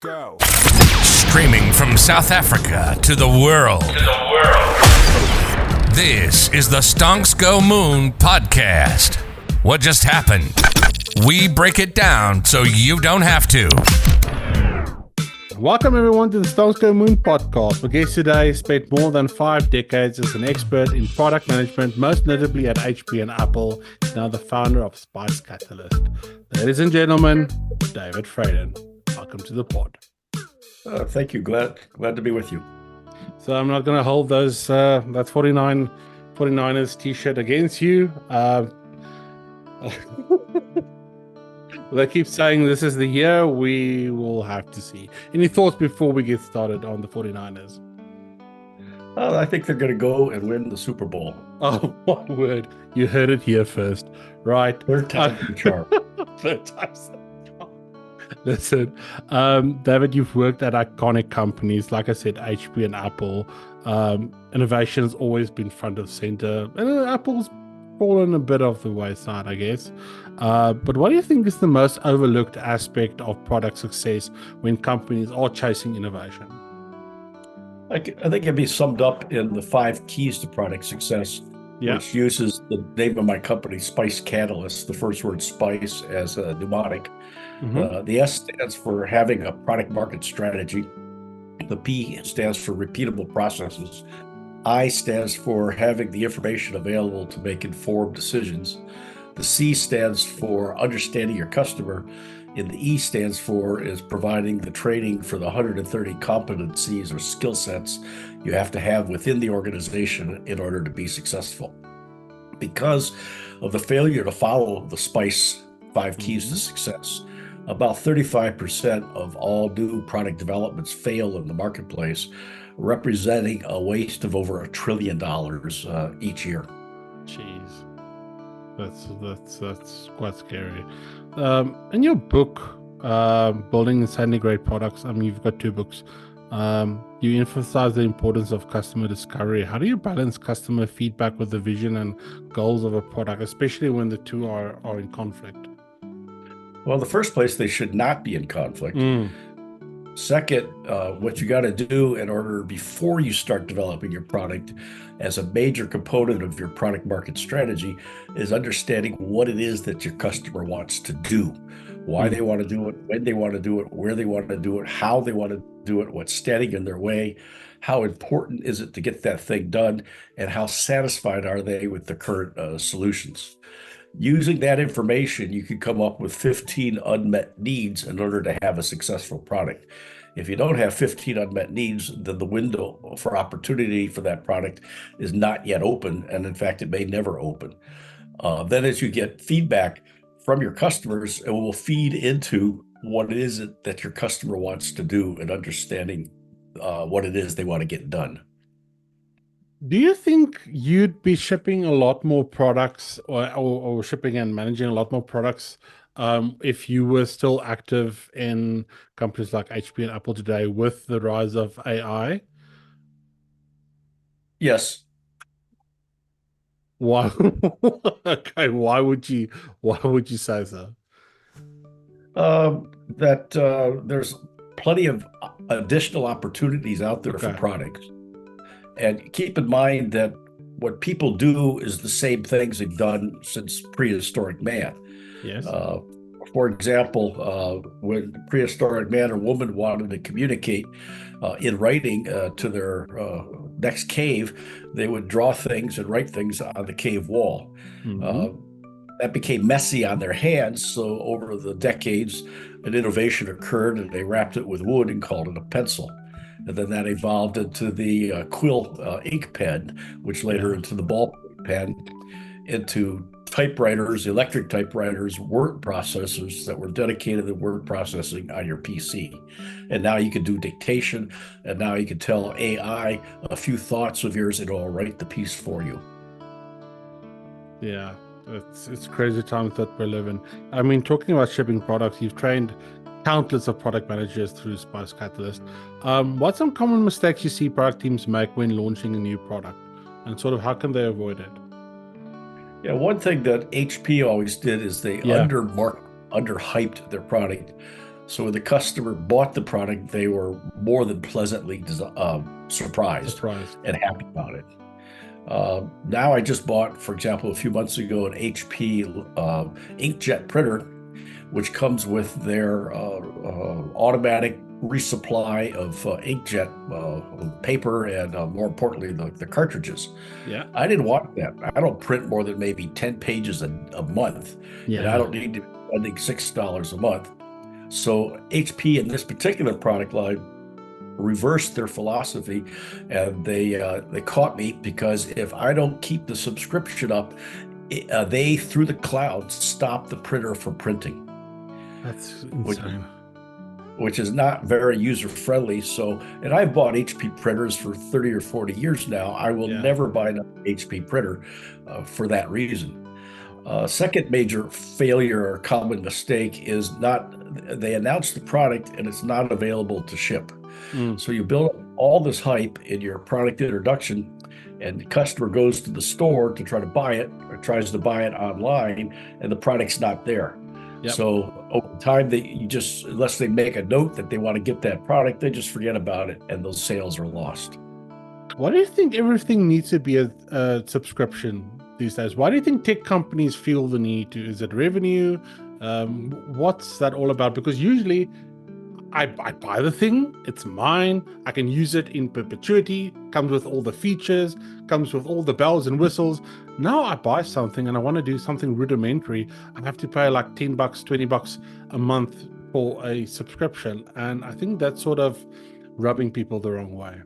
Go. Streaming from South Africa to the world. This is the Stonks Go Moon podcast. What just happened? We break it down so you don't have to. Welcome everyone to the Stonks Go Moon podcast. My guest today spent more than 5 decades as an expert in product management, most notably at HP and Apple. He's now the founder of S.P.I.C.E Catalyst. Ladies and gentlemen, David Fradin. Welcome to the pod. Thank you. Glad to be with you. So I'm not going to hold that 49ers t-shirt against you. They keep saying this is the year. We will have to see. Any thoughts before we get started on the 49ers? I think they're going to go and win the Super Bowl. Oh, my word. You heard it here first. Right. Third time's the charm. Third time's the charm. Listen, David, you've worked at iconic companies, like I said, HP and Apple. Innovation has always been front of center. And Apple's fallen a bit off the wayside, I guess. But what do you think is the most overlooked aspect of product success when companies are chasing innovation? I think it can be summed up in the 5 keys to product success, which uses the name of my company, S.P.I.C.E Catalyst, the first word spice as a mnemonic. Mm-hmm. The S stands for having a product market strategy. The P stands for repeatable processes. I stands for having the information available to make informed decisions. The C stands for understanding your customer. And the E stands for is providing the training for the 130 competencies or skill sets you have to have within the organization in order to be successful. Because of the failure to follow the S.P.I.C.E 5 keys to success, about 35% of all new product developments fail in the marketplace, representing a waste of over $1 trillion each year. Jeez, that's quite scary. In your book, Building Insanely Great Products, I mean, you've got 2 books. You emphasize the importance of customer discovery. How do you balance customer feedback with the vision and goals of a product, especially when the two are in conflict? Well, in the first place, they should not be in conflict. Second, what you got to do in order before you start developing your product as a major component of your product market strategy is understanding what it is that your customer wants to do, why they want to do it, when they want to do it, where they want to do it, how they want to do it, what's standing in their way, how important is it to get that thing done, and how satisfied are they with the current solutions. Using that information, you can come up with 15 unmet needs in order to have a successful product. If you don't have 15 unmet needs, then the window for opportunity for that product is not yet open, and in fact, it may never open. Then as you get feedback from your customers, it will feed into what it is that your customer wants to do and understanding what it is they want to get done. Do you think you'd be shipping a lot more products or shipping and managing a lot more products if you were still active in companies like HP and Apple today with the rise of AI? Yes. Why? Okay, why would you say so? There's plenty of additional opportunities out there for products. And keep in mind that what people do is the same things they've done since prehistoric man. Yes. For example, when prehistoric man or woman wanted to communicate in writing to their next cave, they would draw things and write things on the cave wall. That became messy on their hands. So over the decades, an innovation occurred and they wrapped it with wood and called it a pencil. And then that evolved into the quill ink pen, which later into the ball pen, into typewriters, electric typewriters, word processors that were dedicated to word processing on your PC. And now you can do dictation, and now you can tell AI a few thoughts of yours, and it'll write the piece for you. Yeah, it's crazy times that we live in. I mean, talking about shipping products, you've trained countless of product managers through S.P.I.C.E Catalyst. What's some common mistakes you see product teams make when launching a new product, and sort of how can they avoid it? Yeah, one thing that HP always did is they underhyped their product. So when the customer bought the product, they were more than pleasantly surprised and happy about it. Now I just bought, for example, a few months ago, an HP inkjet printer, which comes with their automatic resupply of inkjet paper and more importantly, the cartridges. Yeah. I didn't want that. I don't print more than maybe 10 pages a month, and I don't need to be spending $6 a month. So HP in this particular product line reversed their philosophy, and they caught me because if I don't keep the subscription up, they through the cloud stop the printer from printing. That's insane. Which is not very user friendly. So, and I've bought HP printers for 30 or 40 years now. I will never buy an HP printer for that reason. Second major failure or common mistake is they announce the product and it's not available to ship. So you build up all this hype in your product introduction, and the customer goes to the store to try to buy it or tries to buy it online, and the product's not there. Yep. So over time, unless they make a note that they want to get that product, they just forget about it, and those sales are lost. Why do you think everything needs to be a subscription these days? Why do you think tech companies feel the need to? Is it revenue? What's that all about? Because usually I buy the thing, it's mine, I can use it in perpetuity, comes with all the features, comes with all the bells and whistles. Now I buy something and I want to do something rudimentary, I have to pay like $10, $20 a month for a subscription. And I think that's sort of rubbing people the wrong way.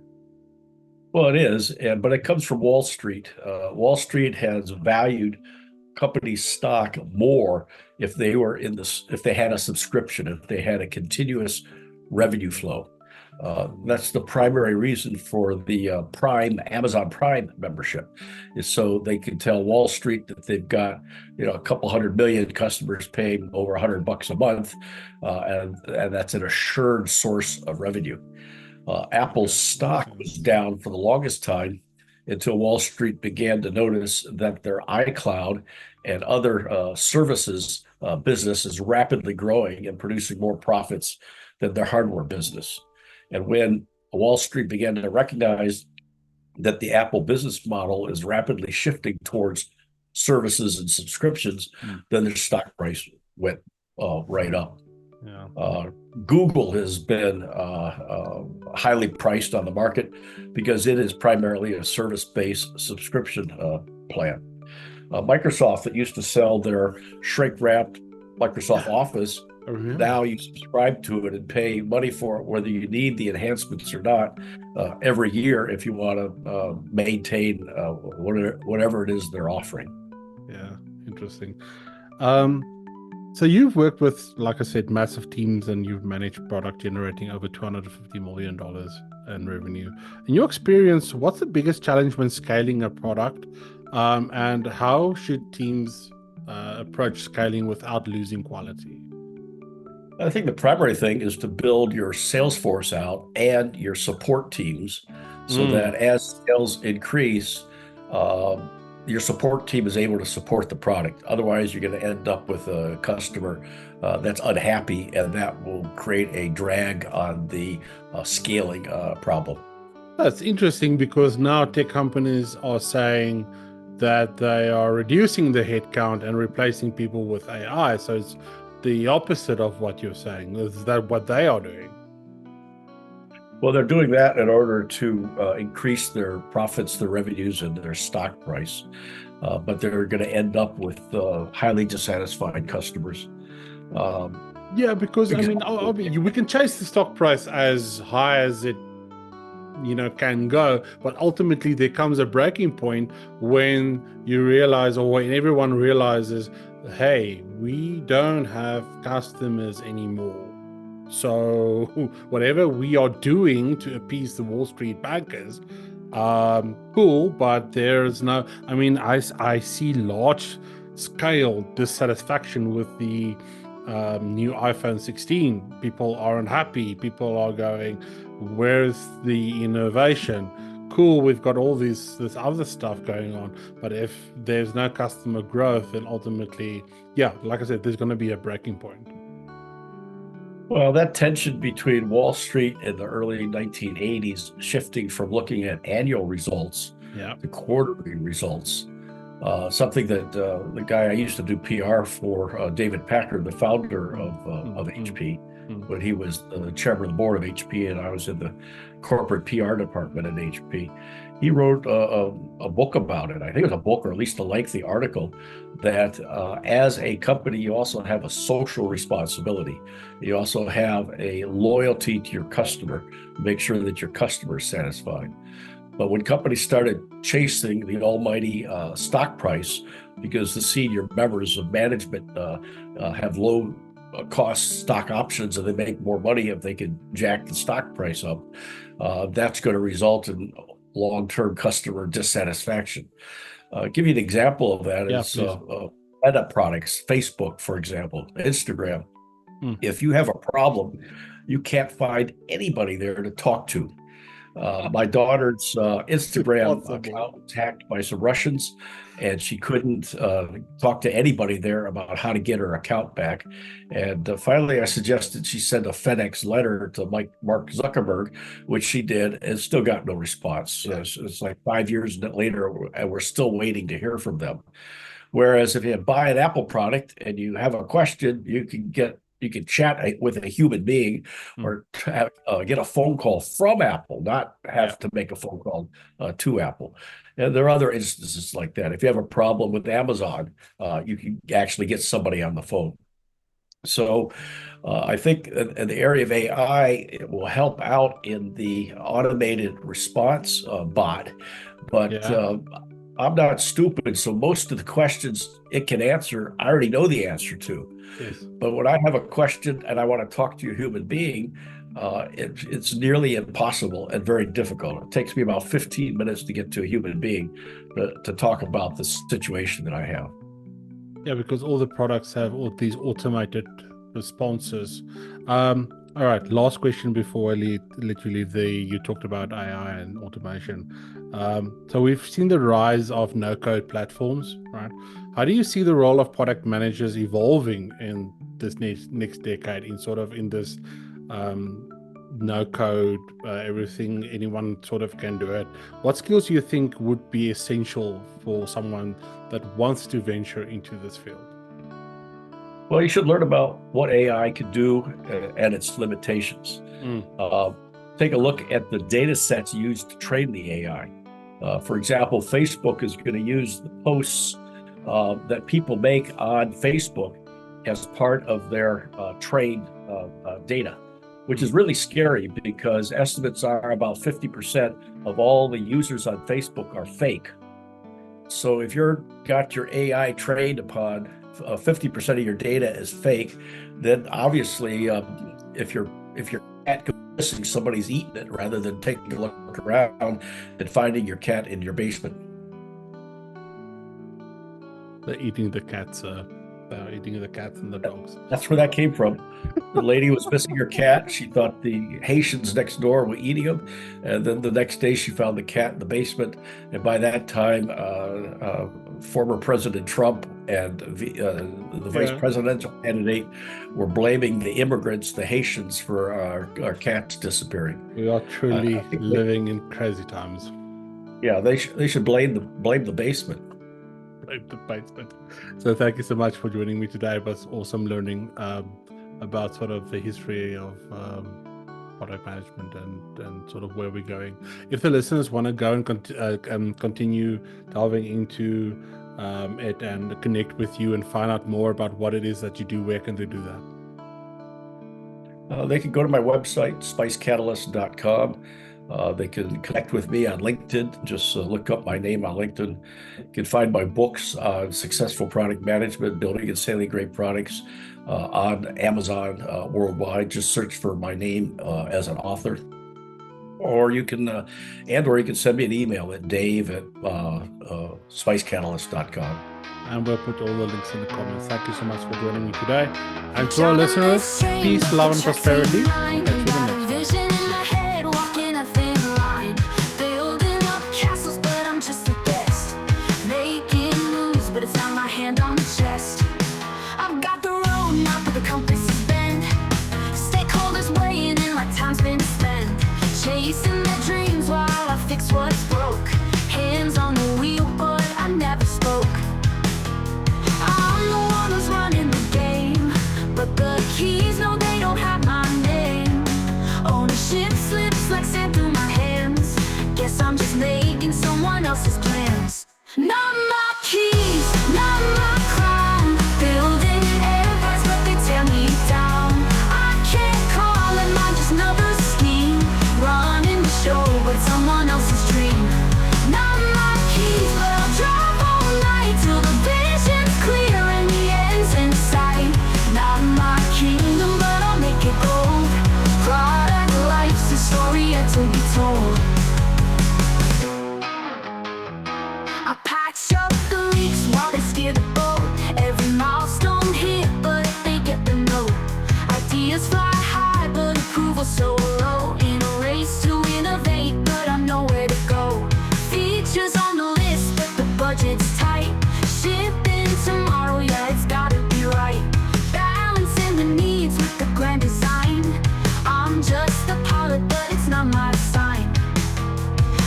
Well, it is, but it comes from Wall Street. Wall Street has valued company's stock more if they had a subscription, if they had a continuous revenue flow. That's the primary reason for the Amazon Prime membership, is so they can tell Wall Street that they've got a couple 100 million customers paying over $100 a month, and that's an assured source of revenue. Apple's stock was down for the longest time until Wall Street began to notice that their iCloud and other services business is rapidly growing and producing more profits than their hardware business. And when Wall Street began to recognize that the Apple business model is rapidly shifting towards services and subscriptions, then their stock price went right up. Yeah. Google has been highly priced on the market because it is primarily a service-based subscription plan. Microsoft, that used to sell their shrink-wrapped Microsoft Office, now you subscribe to it and pay money for it, whether you need the enhancements or not, every year if you want to maintain whatever it is they're offering. Yeah, interesting. So you've worked with, like I said, massive teams, and you've managed product generating over $250 million in revenue. In your experience, what's the biggest challenge when scaling a product, and how should teams approach scaling without losing quality? I think the primary thing is to build your sales force out and your support teams so that as sales increase, your support team is able to support the product. Otherwise, you're going to end up with a customer that's unhappy, and that will create a drag on the scaling problem. That's interesting, because now tech companies are saying that they are reducing the headcount and replacing people with AI. So it's the opposite of what you're saying. Is that what they are doing? Well, they're doing that in order to increase their profits, their revenues, and their stock price. But they're going to end up with highly dissatisfied customers. Yeah, because I mean, we can chase the stock price as high as it can go, but ultimately there comes a breaking point when you realize, or when everyone realizes, hey, we don't have customers anymore. So whatever we are doing to appease the Wall Street bankers, cool, but there's no, I mean, I see large scale dissatisfaction with the new iPhone 16. People are unhappy. People are going, where's the innovation? Cool, we've got all this other stuff going on, but if there's no customer growth, then ultimately, yeah, like I said, there's going to be a breaking point. Well, that tension between Wall Street in the early 1980s, shifting from looking at annual results Yeah. to quarterly results, something that the guy I used to do PR for, David Packard, the founder of HP, when he was the chairman of the board of HP, and I was in the corporate PR department at HP. He wrote a book about it. I think it was a book, or at least a lengthy article, that as a company, you also have a social responsibility. You also have a loyalty to your customer, make sure that your customer is satisfied. But when companies started chasing the almighty stock price, because the senior members of management have low cost stock options and they make more money if they can jack the stock price up, that's going to result in long-term customer dissatisfaction. Give you an example of that is Meta products, Facebook, for example, Instagram. If you have a problem, you can't find anybody there to talk to. My daughter's Instagram account was hacked by some Russians, and she couldn't talk to anybody there about how to get her account back. And finally, I suggested she send a FedEx letter to Mark Zuckerberg, which she did, and still got no response. It's like 5 years later, and we're still waiting to hear from them. Whereas if you buy an Apple product and you have a question, you can chat with a human being or get a phone call from Apple, not have to make a phone call to Apple. And there are other instances like that. If you have a problem with Amazon, you can actually get somebody on the phone. So I think in the area of AI, it will help out in the automated response bot. But I'm not stupid, so most of the questions it can answer, I already know the answer to. Yes. But when I have a question and I want to talk to a human being, it's nearly impossible and very difficult. It takes me about 15 minutes to get to a human being to talk about the situation that I have. Yeah, because all the products have all these automated responses. All right, last question before I let you leave. You talked about AI and automation. So we've seen the rise of no-code platforms, right? How do you see the role of product managers evolving in this next decade in this no-code, everything, anyone sort of can do it? What skills do you think would be essential for someone that wants to venture into this field? Well, you should learn about what AI can do and its limitations. Take a look at the data sets used to train the AI. For example, Facebook is going to use the posts that people make on Facebook as part of their trained data, which is really scary because estimates are about 50% of all the users on Facebook are fake. So if you've got your AI trained upon 50% of your data is fake, then obviously if your cat goes missing, somebody's eating it rather than taking a look around and finding your cat in your basement. They're eating the cats, eating the cats and the dogs. That's where that came from. The lady was missing her cat. She thought the Haitians next door were eating him. And then the next day she found the cat in the basement. And by that time, former President Trump and the vice presidential candidate were blaming the immigrants, the Haitians, for our cats disappearing. We are truly living in crazy times. Yeah, they should blame the basement. So thank you so much for joining me today. It was awesome learning about sort of the history of product management and sort of where we're going. If the listeners want to go and continue delving into it and connect with you and find out more about what it is that you do, where can they do that? They can go to my website, SPICEcatalyst.com. They can connect with me on LinkedIn. Just look up my name on LinkedIn. You can find my books on successful product management, building and selling great products on Amazon worldwide. Just search for my name as an author. Or you can send me an email at dave@spicecatalyst.com. And we'll put all the links in the comments. Thank you so much for joining me today. And to our listeners, peace, love, and prosperity. Catch you in the next one. I've got the road map of the compass to bend. Stay else's plans. Not my keys, not my crown. Building empires, but they tear me down. I can't call it mine, just another scheme. Running the show, but someone else's dream. Not my keys, but I'll drive all night till the vision's clear and the end's in sight. Not my kingdom, but I'll make it gold. Product life's a story yet to be told. I patch up the leaks while they steer the boat. Every milestone hit, but they get the note. Ideas fly high, but approval so low. In a race to innovate, but I know where to go. Features on the list, but the budget's tight. Shipping tomorrow, yeah, it's gotta be right. Balancing the needs with the grand design. I'm just the pilot, but it's not my sign.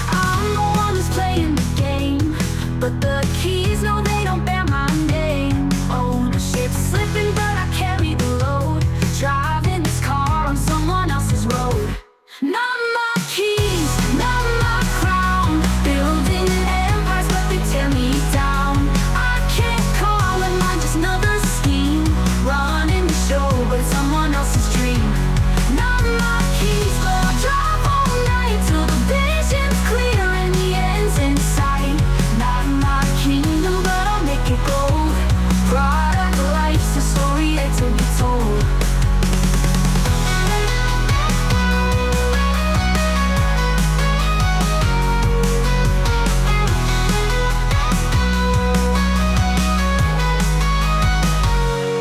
I'm the one who's playing the game, but the keys, no, they don't bear my name. Ownership's slipping, but I carry the load. Driving this car on someone else's road. Not my keys, not my crown. Building empires, but they tear me down. I can't call it mine, just another scheme. Running the show, but it's someone else's dream. Not my keys, but I'll drive all night till the vision's clear and the end's in sight. Not my kingdom, but I'll make it gold. Product life's a story yet to be told.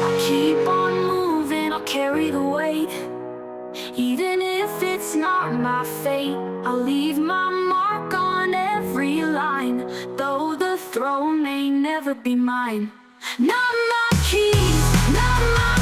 I'll keep on moving, I'll carry the weight. Even if it's not my fate, I'll leave my mark on every line. Though the throne may never be mine. Not my keys, not my